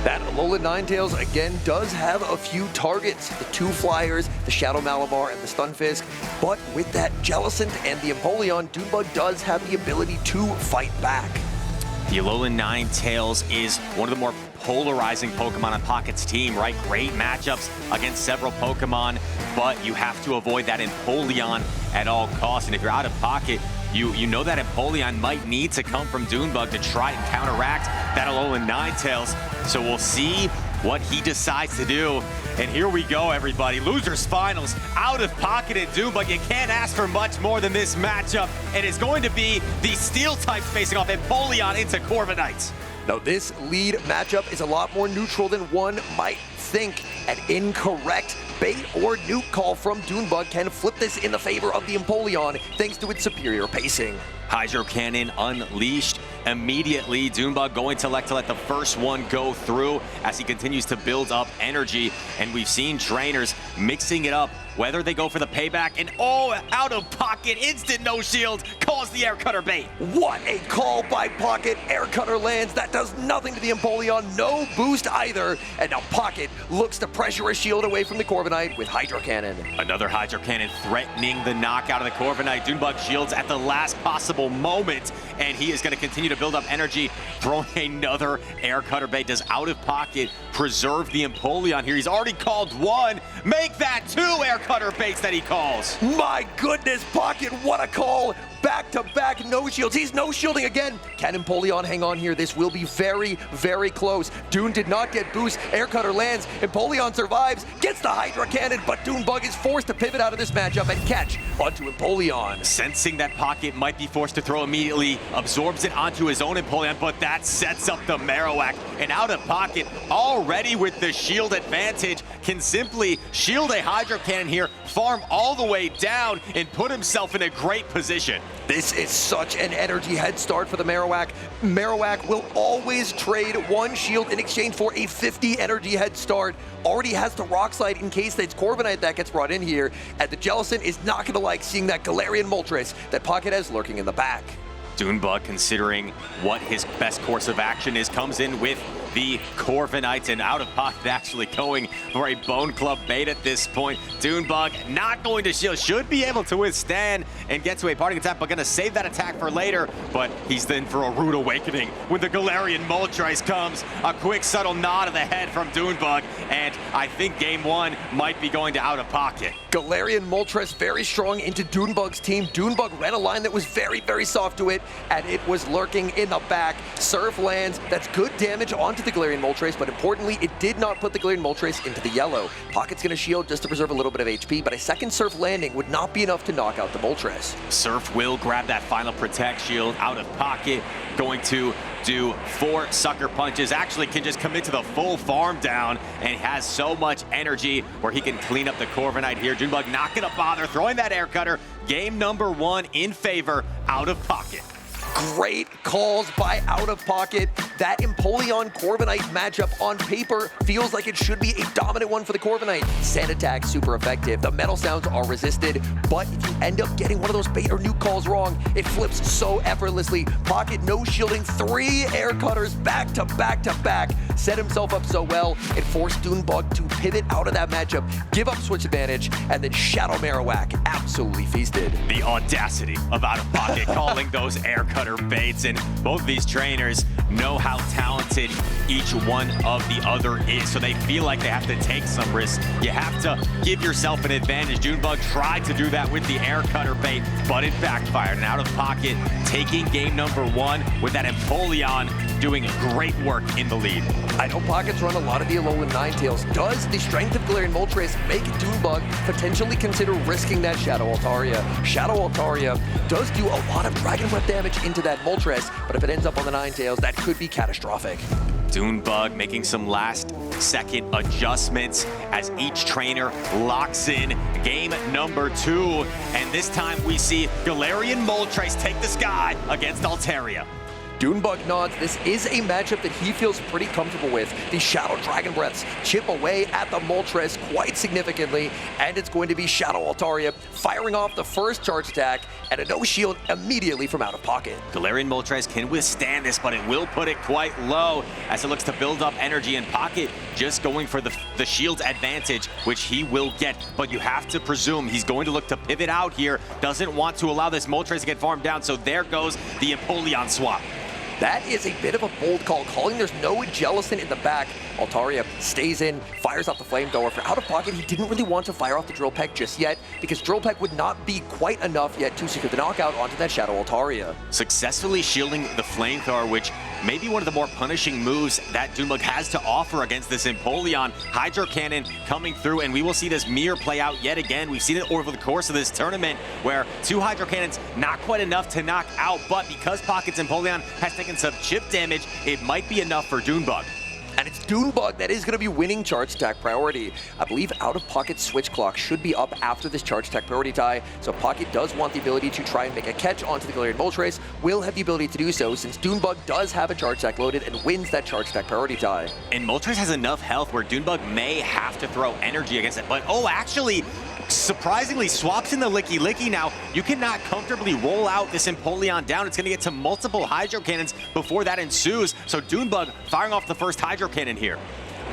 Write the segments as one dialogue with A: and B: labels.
A: That Alolan Ninetales, again, does have a few targets. The 2 flyers, the Shadow Malamar, and the Stunfisk. But with that Jellicent and the Empoleon, Doonebug does have the ability to fight back.
B: The Alolan Ninetales is one of the more polarizing Pokemon on Pocket's team, right? Great matchups against several Pokemon, but you have to avoid that Empoleon at all costs. And if you're out of Pocket, you know that Empoleon might need to come from Doonebug to try and counteract that Alolan Ninetales. So we'll see what he decides to do. And here we go, everybody. Losers finals, Out of Pocket and Doonebug. You can't ask for much more than this matchup. And it's going to be the Steel types facing off Empoleon into Corviknight.
A: Now, this lead matchup is a lot more neutral than one might think. An incorrect bait or nuke call from Doonebug can flip this in the favor of the Empoleon thanks to its superior pacing.
B: Hydro Cannon unleashed immediately. Doonebug going to elect to let the first one go through as he continues to build up energy. And we've seen trainers mixing it up, whether they go for the payback and Out of Pocket, instant no shield, calls the Air Cutter bait.
A: What a call by Pocket. Air Cutter lands. That does nothing to the Empoleon. No boost either. And now Pocket looks to pressure a shield away from the Corviknight with Hydro Cannon.
B: Another Hydro Cannon threatening the knockout of the Corviknight. Doonebug shields at the last possible moment, and he is going to continue to build up energy, throwing another Air Cutter bait. Does Out of Pocket preserve the Empoleon here? He's already called one. Make that 2 Air Cutter baits that he calls.
A: My goodness, Pocket, what a call. Back-to-back no shields. He's no shielding again. Can Empoleon hang on here? This will be very, very close. Doon did not get boost. Air Cutter lands. Empoleon survives, gets the Hydra Cannon, but Doonebug is forced to pivot out of this matchup and catch onto Empoleon.
B: Sensing that Pocket might be forced to throw immediately, absorbs it onto his own Empoleon, but that sets up the Marowak. And Out of Pocket, already with the shield advantage, can simply shield a Hydro Cannon here, farm all the way down, and put himself in a great position.
A: This is such an energy head start for the Marowak. Marowak will always trade 1 shield in exchange for a 50 energy head start. Already has the Rock Slide in case it's Corviknight that gets brought in here. And the Jellicent is not going to like seeing that Galarian Moltres that Pocket has lurking in the back.
B: Doonebug, considering what his best course of action is, comes in with the Corviknight, and Out of Pocket actually going for a Bone Club bait at this point. Doonebug not going to shield, should be able to withstand and get to a parting attack, but going to save that attack for later. But he's then for a rude awakening when the Galarian Moltres comes. A quick subtle nod of the head from Doonebug, and I think game 1 might be going to Out of Pocket.
A: Galarian Moltres very strong into Doonebug's team. Doonebug ran a line that was very, very soft to it, and it was lurking in the back. Surf lands, that's good damage onto the Galarian Moltres, but importantly, it did not put the Galarian Moltres into the yellow. Pocket's gonna shield just to preserve a little bit of HP, but a second Surf landing would not be enough to knock out the Moltres.
B: Surf will grab that final Protect shield. Out of Pocket going to do 4 Sucker Punches. Actually can just commit to the full farm down and has so much energy where he can clean up the Corviknight here. Doonebug not gonna bother throwing that Air Cutter. Game number 1 in favor, Out of Pocket.
A: Great calls by Out of Pocket. That Empoleon Corviknight matchup on paper feels like it should be a dominant one for the Corviknight. Sand attack, super effective. The metal sounds are resisted, but if you end up getting one of those bait or nuke calls wrong, it flips so effortlessly. Pocket no shielding 3 Air Cutters back to back to back. Set himself up so well, it forced Doonebug to pivot out of that matchup, give up switch advantage, and then Shadow Marowak absolutely feasted.
B: The audacity of Out of Pocket calling those Air Cutter baits, and both these trainers know how talented each one of the other is, so they feel like they have to take some risks. You have to give yourself an advantage. Doonebug tried to do that with the Air Cutter bait, but it backfired, and Out of Pocket taking game number 1 with that Empoleon doing great work in the lead.
A: I know Pocket's run a lot of the Alolan Ninetales. Does the strength of Galarian Moltres make Doonebug potentially consider risking that Shadow Altaria? Shadow Altaria does do a lot of Dragon Breath damage into that Moltres, but if it ends up on the Ninetales, that could be catastrophic.
B: Doonebug making some last-second adjustments as each trainer locks in game number 2. And this time we see Galarian Moltres take the sky against Altaria.
A: Doonebug nods. This is a matchup that he feels pretty comfortable with. The Shadow Dragon Breaths chip away at the Moltres quite significantly, and it's going to be Shadow Altaria firing off the first charge attack and a no shield immediately from out of pocket.
B: Galarian Moltres can withstand this, but it will put it quite low as it looks to build up energy in pocket, just going for the shield advantage, which he will get. But you have to presume he's going to look to pivot out here, doesn't want to allow this Moltres to get farmed down, so there goes the Empoleon swap.
A: That is a bit of a bold call, calling there's no Jellicent in the back. Altaria stays in, fires off the Flamethrower. For out of pocket, he didn't really want to fire off the Drill Peck just yet, because Drill Peck would not be quite enough yet to secure the knockout onto that Shadow Altaria.
B: Successfully shielding the Flamethrower, which may be one of the more punishing moves that Doonebug has to offer against this Empoleon. Hydro Cannon coming through, and we will see this mirror play out yet again. We've seen it over the course of this tournament, where 2 Hydro Cannons, not quite enough to knock out, but because Pocket's Empoleon has taken some chip damage, it might be enough for Doonebug.
A: And it's Doonebug that is going to be winning charge attack priority. I believe out of pocket switch clock should be up after this charge attack priority tie, so Pocket does want the ability to try and make a catch onto the Galarian Moltres, will have the ability to do so since Doonebug does have a charge attack loaded and wins that charge attack priority tie.
B: And Moltres has enough health where Doonebug may have to throw energy against it, but oh, actually, surprisingly swaps in the Licky Licky now. You cannot comfortably roll out this Empoleon down. It's going to get to multiple Hydro Cannons before that ensues. So Doonebug firing off the first Hydro Cannon here.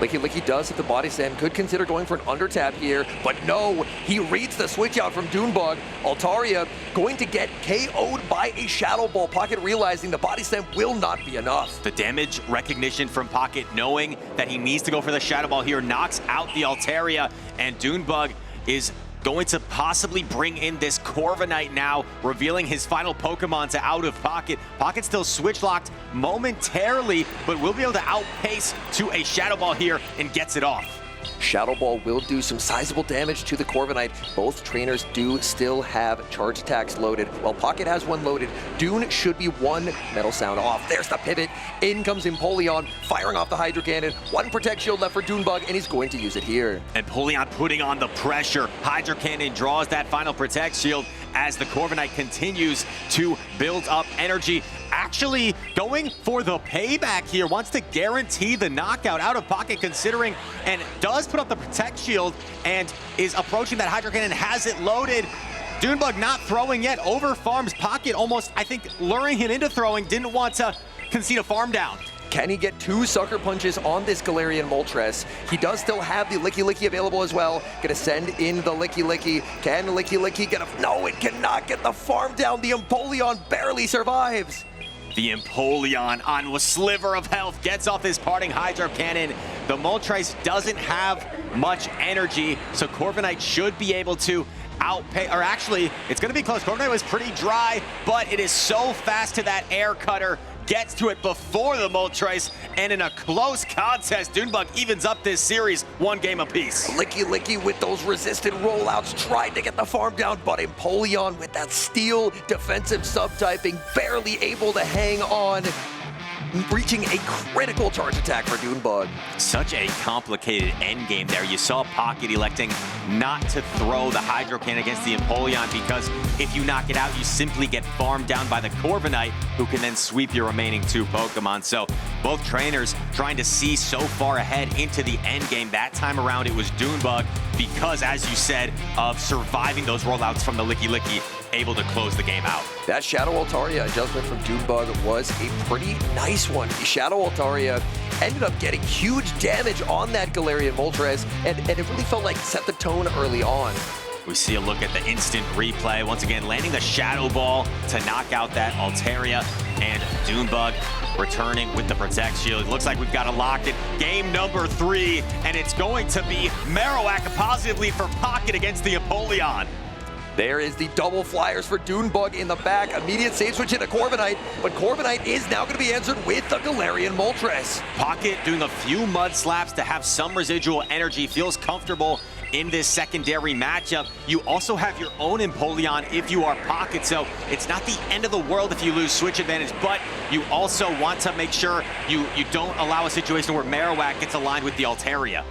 A: Licky Licky does hit the body slam, could consider going for an under tap here, but no, he reads the switch out from Doonebug. Altaria going to get KO'd by a Shadow Ball. Pocket realizing the body slam will not be enough.
B: The damage recognition from Pocket, knowing that he needs to go for the Shadow Ball here, knocks out the Altaria, and Doonebug is going to possibly bring in this Corviknight now, revealing his final Pokemon to out of pocket. Pocket still switch locked momentarily, but will be able to outpace to a Shadow Ball here and gets it off.
A: Shadow Ball will do some sizable damage to the Corviknight. Both trainers do still have charge attacks loaded. While Pocket has one loaded, Dune should be one Metal Sound off. There's the pivot. In comes Empoleon, firing off the Hydro Cannon. One Protect Shield left for Doonebug, and he's going to use it here.
B: Empoleon putting on the pressure. Hydro Cannon draws that final Protect Shield as the Corviknight continues to build up energy. Actually going for the payback here, wants to guarantee the knockout out of pocket, considering, and does put up the Protect Shield and is approaching that Hydro Cannon, has it loaded. Doonebug not throwing yet, over farms Pocket, almost, I think, luring him into throwing, didn't want to concede a farm down.
A: Can he get 2 Sucker Punches on this Galarian Moltres? He does still have the Licky Licky available as well. Gonna send in the Licky Licky. Can Licky Licky get a... No, it cannot get the farm down. The Empoleon barely survives.
B: The Empoleon on a sliver of health gets off his parting Hydro Cannon. The Moltres doesn't have much energy, so Corviknight should be able to outpay, or actually, it's gonna be close. Corviknight was pretty dry, but it is so fast to that Air Cutter, gets to it before the Moltres, and in a close contest, Doonebug evens up this series 1 game apiece.
A: Licky Licky with those resisted rollouts tried to get the farm down, but Empoleon with that steel defensive subtyping barely able to hang on, reaching a critical charge attack for Doonebug.
B: Such a complicated endgame there. You saw Pocket electing not to throw the Hydro Cannon against the Empoleon, because if you knock it out, you simply get farmed down by the Corviknight, who can then sweep your remaining 2 Pokemon. So both trainers trying to see so far ahead into the endgame. That time around, it was Doonebug, because, as you said, of surviving those rollouts from the Licky Licky, able to close the game out.
A: That Shadow Altaria adjustment from Doonebug was a pretty nice one. The Shadow Altaria ended up getting huge damage on that Galarian Moltres, and it really felt like set the tone early on.
B: We see a look at the instant replay. Once again, landing the Shadow Ball to knock out that Altaria, and Doonebug returning with the Protect Shield. Looks like we've got to lock it. Game number 3, and it's going to be Marowak positively for Pocket against the Empoleon.
A: There is the double flyers for Doonebug in the back. Immediate save switch into Corviknight, but Corviknight is now going to be answered with the Galarian Moltres.
B: Pocket doing a few mud slaps to have some residual energy, feels comfortable in this secondary matchup. You also have your own Empoleon if you are Pocket, so it's not the end of the world if you lose switch advantage, but you also want to make sure you don't allow a situation where Marowak gets aligned with the Altaria.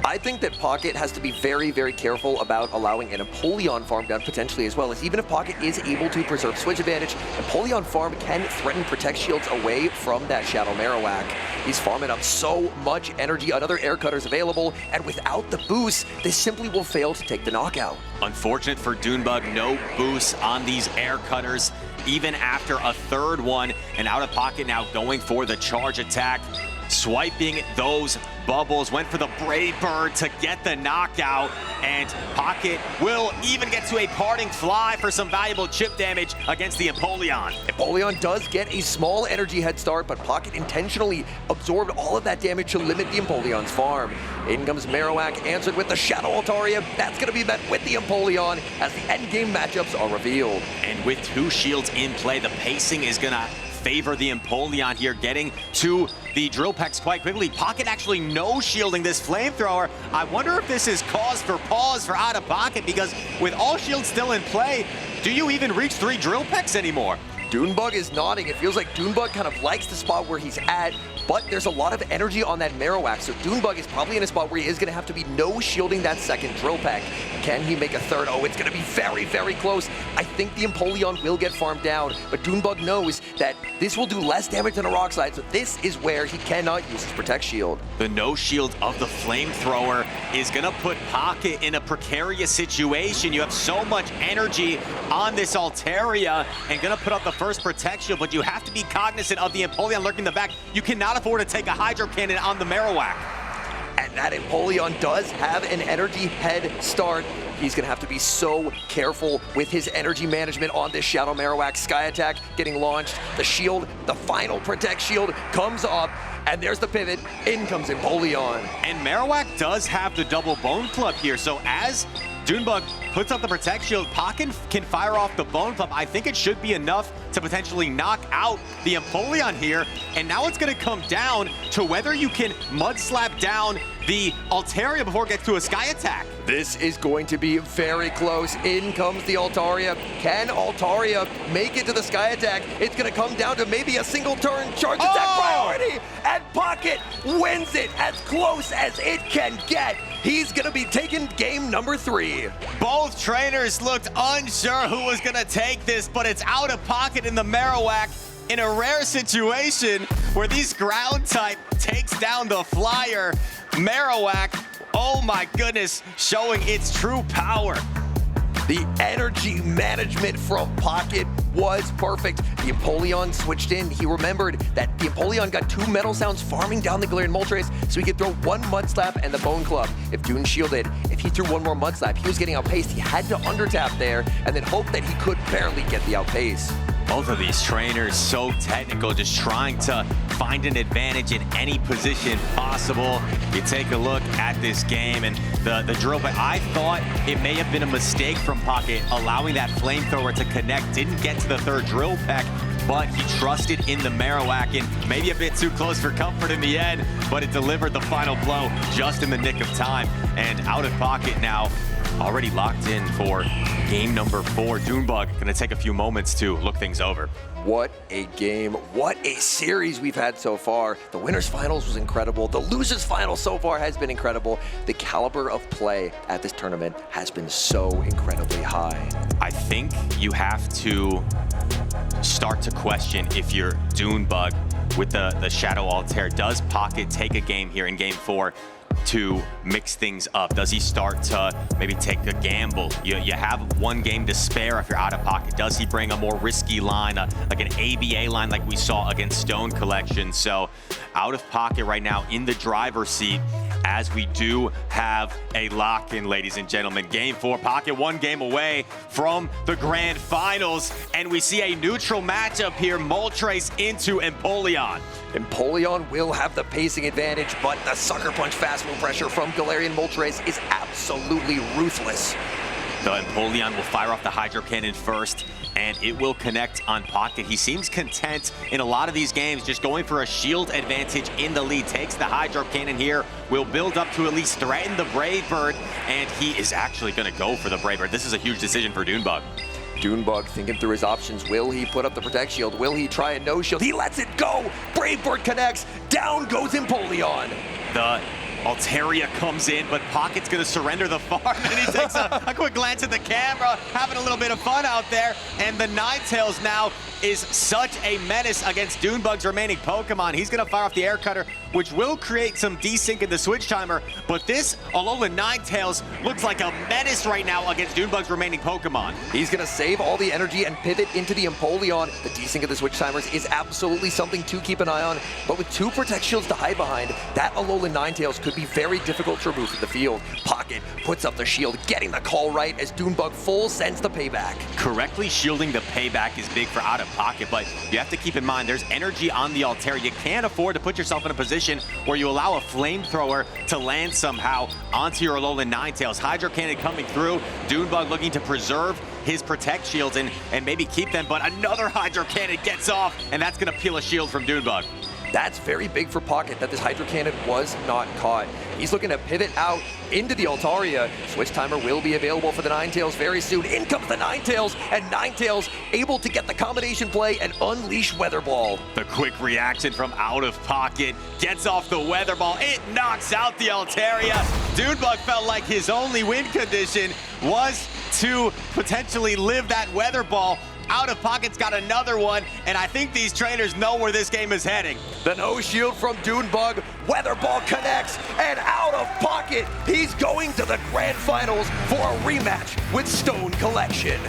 A: I think that Pocket has to be very, very careful about allowing an Empoleon farm down potentially as well, as even if Pocket is able to preserve switch advantage, Empoleon farm can threaten Protect Shields away from that Shadow Marowak. He's farming up so much energy, another Air Cutter's available, and without the boost, this simply will fail to take the knockout.
B: Unfortunate for Doonebug, no boost on these Air Cutters, even after a third one, and OutOfPoket now going for the charge attack. Swiping those bubbles, went for the Brave Bird to get the knockout, and Pocket will even get to a parting fly for some valuable chip damage against the Empoleon.
A: Empoleon does get a small energy head start, but Pocket intentionally absorbed all of that damage to limit the Empoleon's farm. In comes Marowak, answered with the Shadow Altaria. That's going to be met with the Empoleon as the endgame matchups are revealed.
B: And with two shields in play, the pacing is going to favor the Empoleon here, getting to the Drill Pecks quite quickly. Pocket actually no-shielding this Flamethrower. I wonder if this is cause for pause for OutOfPoket, because with all shields still in play, do you even reach 3 Drill Pecks anymore?
A: Doonebug is nodding. It feels like Doonebug kind of likes the spot where he's at, but there's a lot of energy on that Marowak, so Doonebug is probably in a spot where he is going to have to be no-shielding that second Drill Peck. Can he make a third? Oh, it's going to be very, very close. I think the Empoleon will get farmed down, but Doonebug knows that this will do less damage than a Rock Slide, so this is where he cannot use his Protect Shield.
B: The no-shield of the Flamethrower is going to put Pocket in a precarious situation. You have so much energy on this Altaria and going to put up the first Protect Shield, but you have to be cognizant of the Empoleon lurking in the back. You cannot afford to take a Hydro Cannon on the Marowak.
A: And that Empoleon does have an energy head start. He's going to have to be so careful with his energy management on this Shadow Marowak. Sky Attack getting launched. The shield, the final Protect Shield comes up. And there's the pivot. In comes Empoleon.
B: And Marowak does have the double Bone Club here. So as Doonebug puts up the Protect Shield, Pocket can fire off the Bone Club. I think it should be enough to potentially knock out the Empoleon here. And now it's going to come down to whether you can Mud Slap down the Altaria before it gets to a Sky Attack.
A: This is going to be very close. In comes the Altaria. Can Altaria make it to the Sky Attack? It's going to come down to maybe a single turn charge attack priority. And Pocket wins it as close as it can get. He's going to be taking game number 3.
B: Both trainers looked unsure who was going to take this, but it's OutOfPoket in the Marowak in a rare situation where these ground type takes down the flyer. Marowak, oh my goodness, showing its true power.
A: The energy management from Pocket was perfect. The Empoleon switched in. He remembered that the Empoleon got 2 Metal Sounds farming down the Galarian Moltres, so he could throw 1 Mud Slap and the Bone Club. If Doon shielded, if he threw 1 more Mud Slap, he was getting outpaced. He had to undertap there and then hope that he could barely get the outpace.
B: Both of these trainers so technical, just trying to find an advantage in any position possible. You take a look at this game and the drill, but I thought it may have been a mistake from Pocket allowing that Flamethrower to connect. Didn't get to the 3rd Drill Peck, but he trusted in the Marowak, and maybe a bit too close for comfort in the end, but it delivered the final blow just in the nick of time. And OutOfPoket now already locked in for game number 4. Doonebug going to take a few moments to look things over.
A: What a game. What a series we've had so far. The winners finals was incredible. The losers final so far has been incredible. The caliber of play at this tournament has been so incredibly high.
B: I think you have to start to question if you're Doonebug with the Shadow Altair. Does Pocket take a game here in game 4 to mix things up? Does he start to maybe take a gamble? You have 1 game to spare if you're OutOfPoket. Does he bring a more risky line, like an ABA line like we saw against Stone Collection? So OutOfPoket right now in the driver's seat, as we do have a lock-in, ladies and gentlemen. Game 4, Pocket 1 game away from the grand finals, and we see a neutral matchup here, Moltres into Empoleon.
A: Empoleon will have the pacing advantage, but the Sucker Punch fast move pressure from Galarian Moltres is absolutely ruthless.
B: The Empoleon will fire off the Hydro Cannon first, and it will connect on Pocket. He seems content in a lot of these games, just going for a shield advantage in the lead. Takes the Hydro Cannon here, will build up to at least threaten the Brave Bird, and he is actually going to go for the Brave Bird. This is a huge decision for Doonebug.
A: Doonebug thinking through his options. Will he put up the Protect Shield? Will he try a no shield? He lets it go. Brave Bird connects. Down goes Empoleon.
B: The Altaria comes in, but Pocket's gonna surrender the farm, and he takes a quick glance at the camera, having a little bit of fun out there, and the Ninetales now is such a menace against Doonebug's remaining Pokemon. He's gonna fire off the Air Cutter, which will create some desync in the switch timer, but this Alolan Ninetales looks like a menace right now against Doonebug's remaining Pokemon.
A: He's gonna save all the energy and pivot into the Empoleon. The desync of the switch timers is absolutely something to keep an eye on, but with 2 Protect Shields to hide behind, that Alolan Ninetales could be very difficult to remove from the field. Pocket puts up the shield, getting the call right as Doonebug full sends the payback.
B: Correctly shielding the payback is big for OutOfPoket, but you have to keep in mind there's energy on the Altaria. You can't afford to put yourself in a position where you allow a flamethrower to land somehow onto your Alolan Ninetales. Hydro Cannon coming through, Doonebug looking to preserve his Protect Shields and maybe keep them, but another Hydro Cannon gets off, and that's gonna peel a shield from Doonebug.
A: That's very big for Pocket that this Hydro Cannon was not caught. He's looking to pivot out into the Altaria. Switch timer will be available for the Ninetales very soon. In comes the Ninetales, and Ninetales able to get the combination play and unleash Weather Ball.
B: The quick reaction from OutOfPoket gets off the Weather Ball. It knocks out the Altaria. Doonebug felt like his only win condition was to potentially live that Weather Ball. OutOfPoket's got another one, and I think these trainers know where this game is heading.
A: The no shield from Doonebug, Weather Ball connects, and OutOfPoket, he's going to the grand finals for a rematch with Stone Collection.